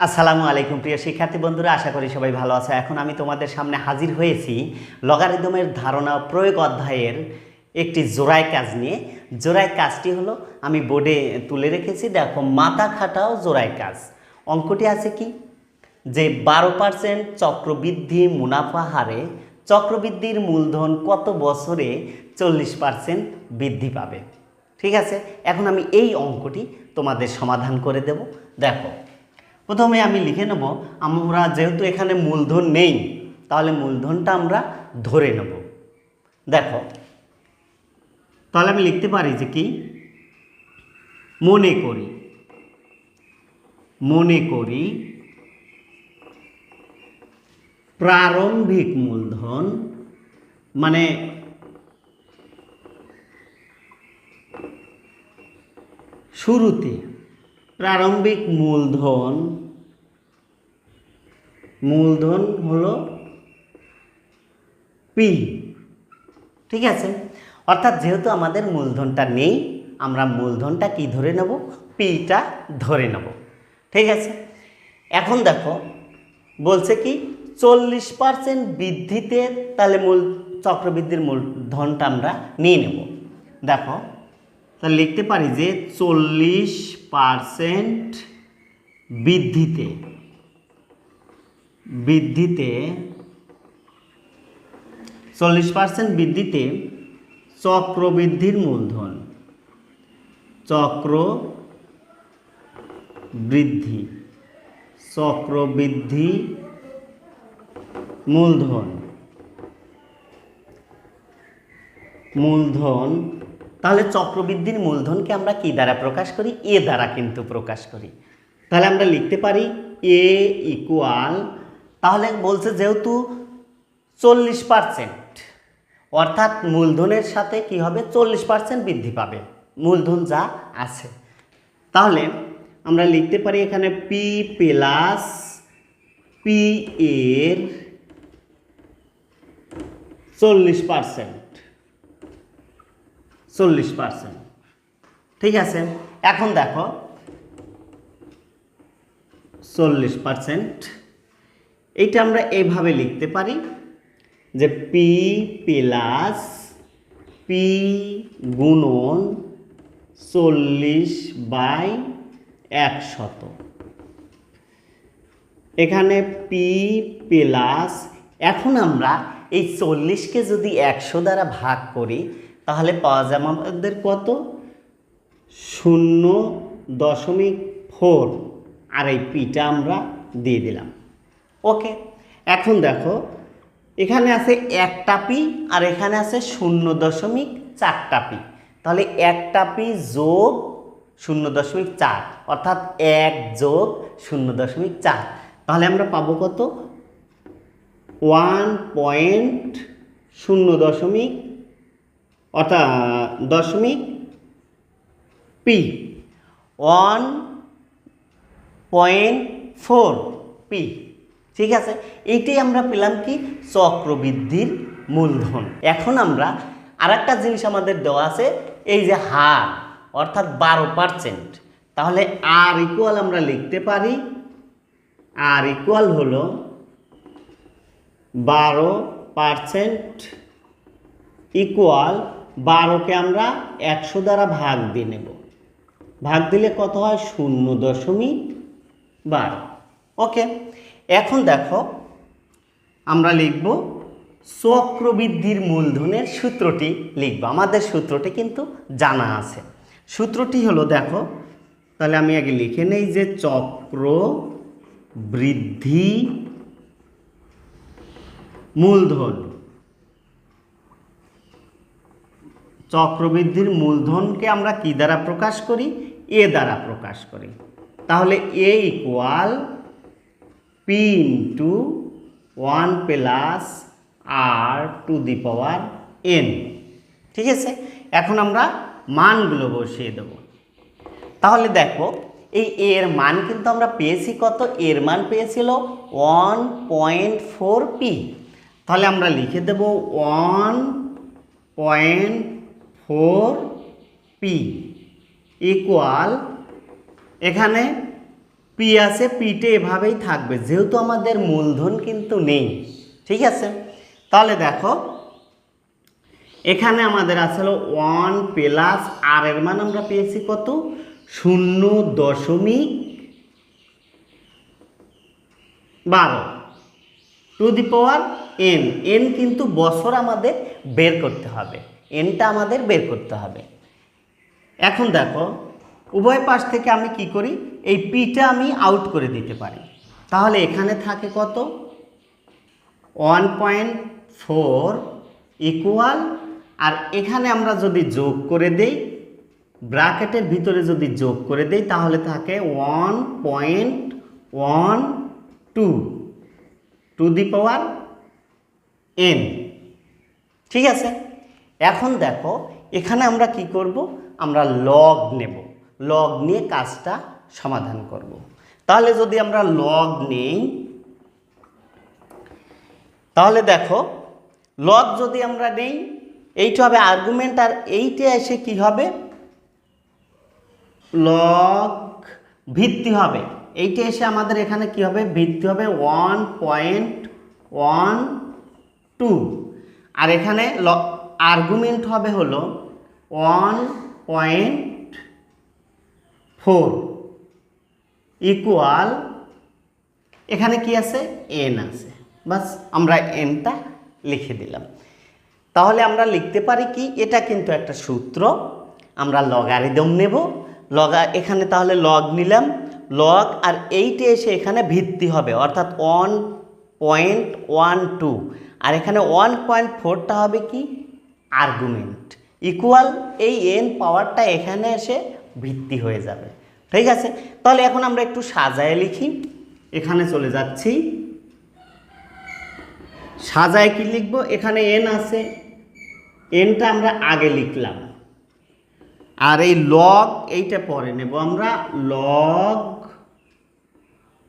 আসসালামু আলাইকুম প্রিয় শিক্ষার্থী বন্ধুরা, আশা করি সবাই ভালো আছে। এখন আমি তোমাদের সামনে হাজির হয়েছি লগারিদমের ধারণা ও প্রয়োগ অধ্যায়ের একটি জোড়ায় কাজ নিয়ে। জোড়ায় কাজটি হলো আমি বোর্ডে তুলে রেখেছি, দেখো, মাথা খাটাও জোড়ায় কাজ। অঙ্কটি আছে কি, যে 12% চক্রবৃদ্ধি মুনাফা হারে চক্রবৃদ্ধির মূলধন কত বছরে 40% বৃদ্ধি পাবে। ঠিক আছে, এখন আমি এই অঙ্কটি তোমাদের সমাধান করে দেব। দেখো, প্রথমে আমি লিখে নেব, আমরা যেহেতু এখানে মূলধন নেই তাহলে মূলধনটা আমরা ধরে নেব। দেখো, তাহলে আমি লিখতে পারি যে কি, মনে করি প্রারম্ভিক মূলধন, মানে শুরুতে প্রারম্ভিক মূলধন হলো পি। ঠিক আছে, অর্থাৎ যেহেতু আমাদের মূলধনটা নেই, আমরা মূলধনটা কি ধরে নেব, পিটা ধরে নেব। ঠিক আছে, এখন দেখো বলছে কি 40% বৃদ্ধিতে, তাহলে চক্রবৃদ্ধির মূলধনটা আমরা নিয়ে নেব। দেখো, তাহলে লিখতে পারি যে 40% বৃদ্ধিতে 40% বৃদ্ধিতে চক্রবৃদ্ধির মূলধন, চক্রবৃদ্ধি মূলধন। তাহলে চক্রবৃদ্ধির মূলধনকে আমরা কি দ্বারা প্রকাশ করি, এ দ্বারা কিন্তু প্রকাশ করি। তাহলে আমরা লিখতে পারি এ ইকুয়াল, তাহলে বলছে যেহেতু 40%, অর্থাৎ মূলধনের সাথে কি হবে, 40% বৃদ্ধি পাবে মূলধন যা আছে। তাহলে আমরা লিখতে পারি এখানে পি প্লাস পি এর 40%। ঠিক আছে, এখন দেখো 40%, এইটা আমরা এইভাবে লিখতে পারি যে পি প্লাস পি গুণন 40/100। এখানে পি প্লাস, এখন আমরা এই 40কে যদি 100 দ্বারা ভাগ করি তাহলে পাওয়া যাবে আমাদের কত, 0.4, আর এই পিটা আমরা দিয়ে দিলাম। ওকে, এখন দেখো এখানে আছে একটা পি আর এখানে আছে 0.4টা পি, তাহলে একটা পি যোগ 0.4, অর্থাৎ 1 যোগ 0.4, তাহলে আমরা পাবো কত, 1.0, অর্থাৎ দশমিক পি, 1.4 পি। ঠিক আছে, এইটাই আমরা পেলাম কি, চক্রবৃদ্ধির মূলধন। এখন আমরা আরেকটা জিনিস আমাদের দেওয়া আছে, এই যে হার, অর্থাৎ 12%, তাহলে আর ইকুয়াল আমরা লিখতে পারি, আর ইকুয়াল হলো 12% ইকুয়াল 12কে আমরা 100 দ্বারা ভাগ দিয়ে নেব, ভাগ দিলে কত হয়, 0.12। ওকে, এখন দেখো আমরা লিখব চক্রবৃদ্ধির মূলধনের সূত্রটি লিখব। আমাদের সূত্রটি কিন্তু জানা আছে। সূত্রটি হলো, দেখো, তাহলে আমি আগে লিখে নেই যে চক্রবৃদ্ধি মূলধন, চক্রবৃদ্ধির মূলধনকে আমরা কি দ্বারা প্রকাশ করি, এ দ্বারা প্রকাশ করি। তাহলে A equal P into 1 plus r⁴n। ঠিক আছে, এখন আমরা মানগুলো বসিয়ে দেব। তাহলে দেখো এই এর মান কিন্তু আমরা পেয়েছি কত, এর মান পেয়েছিল 1.4 পি। তাহলে আমরা লিখে দেব 1.4 পি ইকুয়াল, এখানে পি আছে, পিটে এভাবেই থাকবে যেহেতু আমাদের মূলধন কিন্তু নেই। ঠিক আছে, তাহলে দেখো এখানে আমাদের আসলে 1 প্লাস আর এর মান আমরা পেয়েছি কত, 0.12 to the power N. N কিন্তু বছর আমাদের বের করতে হবে, এনটা আমাদের বের করতে হবে। এখন দেখো উভয় পাশ থেকে আমি কি করি, এই পিটা আমি আউট করে দিতে পারি। তাহলে এখানে থাকে কত, 1.4 ইকুয়াল, আর এখানে আমরা যদি যোগ করে দেই, ব্র্যাকেটের ভিতরে যদি যোগ করে দেই তাহলে থাকে 1.12 টু দি পাওয়ার এন। ঠিক আছে, এখন দেখো এখানে আমরা কি করব, আমরা লগ নেব, লগ নিয়ে কাজটা সমাধান করব। তাহলে যদি আমরা লগ নেই, তাহলে দেখো লগ যদি আমরা নেই, এইটা হবে আর্গুমেন্ট, আর এইটা এসে কি হবে, লগ ভিত্তি হবে। এইটা এসে আমাদের এখানে কি হবে, ভিত্তি হবে 1.12, আর এখানে আর্গুমেন্ট হবে হলো 1.4 ইকুয়াল, এখানে কি আছে, এন আছে, বাস আমরা এনটা লিখে দিলাম। তাহলে আমরা লিখতে পারি কি, এটা কিন্তু একটা সূত্র, আমরা লগারিদম নেব, এখানে তাহলে লগ নিলাম, লগ আর এইটা এসে এখানে ভিত্তি হবে অর্থাৎ 1.12, আর এখানে 1.4টা হবে কি আর্গুমেন্ট, ইকুয়াল এই এন পাওয়ারটা এখানে এসে ভিত্তি হয়ে যাবে। ঠিক আছে, তাহলে এখন আমরা একটু সাজায় লিখি, এখানে চলে যাচ্ছি, সাজায় কি লিখব, এখানে এন আছে, এনটা আমরা আগে লিখলাম, আর এই লগ এইটা পরে নেব আমরা, লগ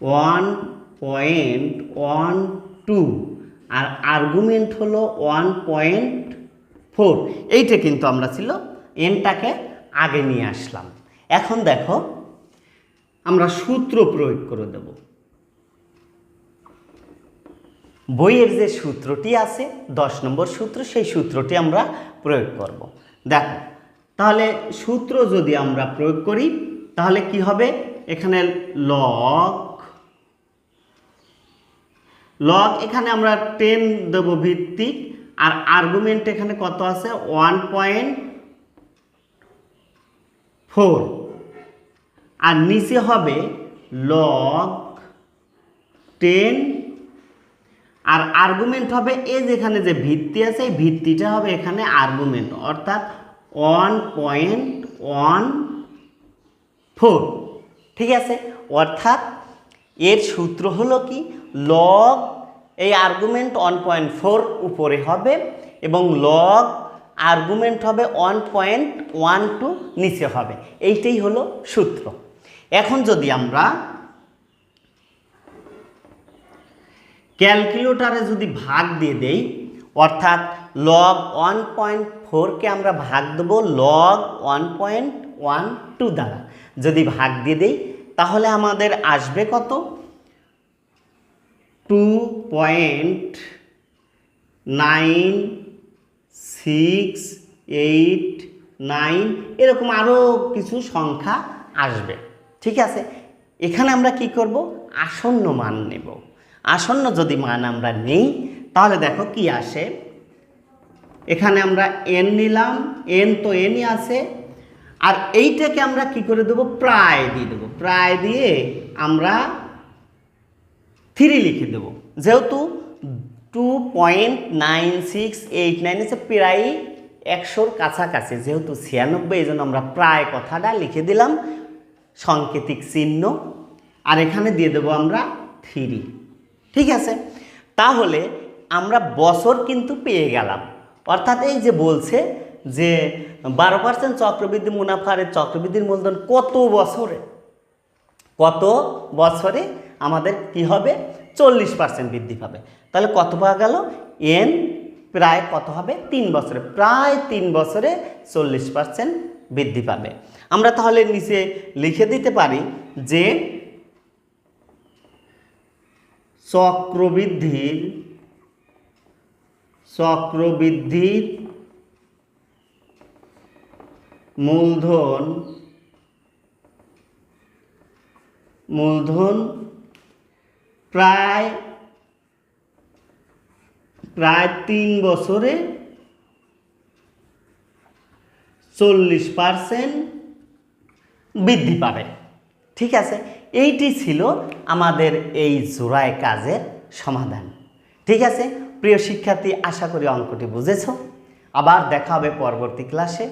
1.12 আর আর্গুমেন্ট হলো 1.4, এইটা কিন্তু আমরা ছিল এনটাকে আগে নিয়ে আসলাম। এখন দেখো আমরা সূত্র প্রয়োগ করে দেব, বইয়ের যে সূত্রটি আছে 10 নম্বর সূত্র, সেই সূত্রটি আমরা প্রয়োগ করব। দেখো তাহলে সূত্র যদি আমরা প্রয়োগ করি তাহলে কি হবে, এখানে লগ এখানে আমরা 10 দেব ভিত্তিক, আর আর্গুমেন্ট এখানে কত আছে 1.4, আর নিচে হবে লগ 10, আর আর্গুমেন্ট হবে এই যেখানে যে ভিত্তি আছে এই ভিত্তিটা হবে এখানে আর্গুমেন্ট অর্থাৎ 1.14। ঠিক আছে, অর্থাৎ এর সূত্র হলো কি, লগ এই আর্গুমেন্ট 1.4 উপরে হবে এবং লগ আর্গুমেন্ট হবে 1.12 নিচে হবে, এইটাই হলো সূত্র। এখন যদি আমরা ক্যালকুলেটরে যদি ভাগ দিয়ে দেই, অর্থাৎ লগ 1.4কে আমরা ভাগ দেবো লগ 1.12 দ্বারা, যদি ভাগ দিয়ে দেই তাহলে আমাদের আসবে কত, 2.9689 এরকম আরও কিছু সংখ্যা আসবে। ঠিক আছে, এখানে আমরা কি করব, আসন্ন মান নেব। আসন্ন যদি মান আমরা নেই তাহলে দেখো কি আসে, এখানে আমরা এন নিলাম, এন তো এনই আছে, আর এইটাকে আমরা কি করে দেবো, প্রায় দিয়ে দেবো, প্রায় দিয়ে আমরা 3 লিখে দেবো, যেহেতু 2.9689 আছে প্রায় 100-র কাছাকাছি, যেহেতু 96 এই জন্য আমরা প্রায় কথাটা লিখে দিলাম সাংকেতিক চিহ্ন, আর এখানে দিয়ে দেবো আমরা 3। ঠিক আছে, তাহলে আমরা বছর কিন্তু পেয়ে গেলাম, অর্থাৎ এই যে বলছে যে 12% চক্রবৃদ্ধি মুনাফার চক্রবৃদ্ধির মূলধন কত বছরে আমাদের কি হবে, 40% বৃদ্ধি পাবে। তাহলে কত পাওয়া গেল, এন প্রায় কত হবে, 3 বছরে, প্রায় 3 বছরে 40% বৃদ্ধি পাবে। আমরা তাহলে নিচে লিখে দিতে পারি যে চক্রবৃদ্ধির মূলধন প্রায় 3 বছরে 40% বৃদ্ধি পাবে। ঠিক আছে, এইটি ছিল আমাদের এই জোড়ায় কাজের সমাধান। ঠিক আছে প্রিয় শিক্ষার্থী, আশা করি অঙ্কটি বুঝেছো। আবার দেখা হবে পরবর্তী ক্লাসে।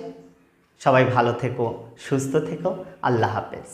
সবাই ভালো থেকো, সুস্থ থেকো। আল্লাহ হাফেজ।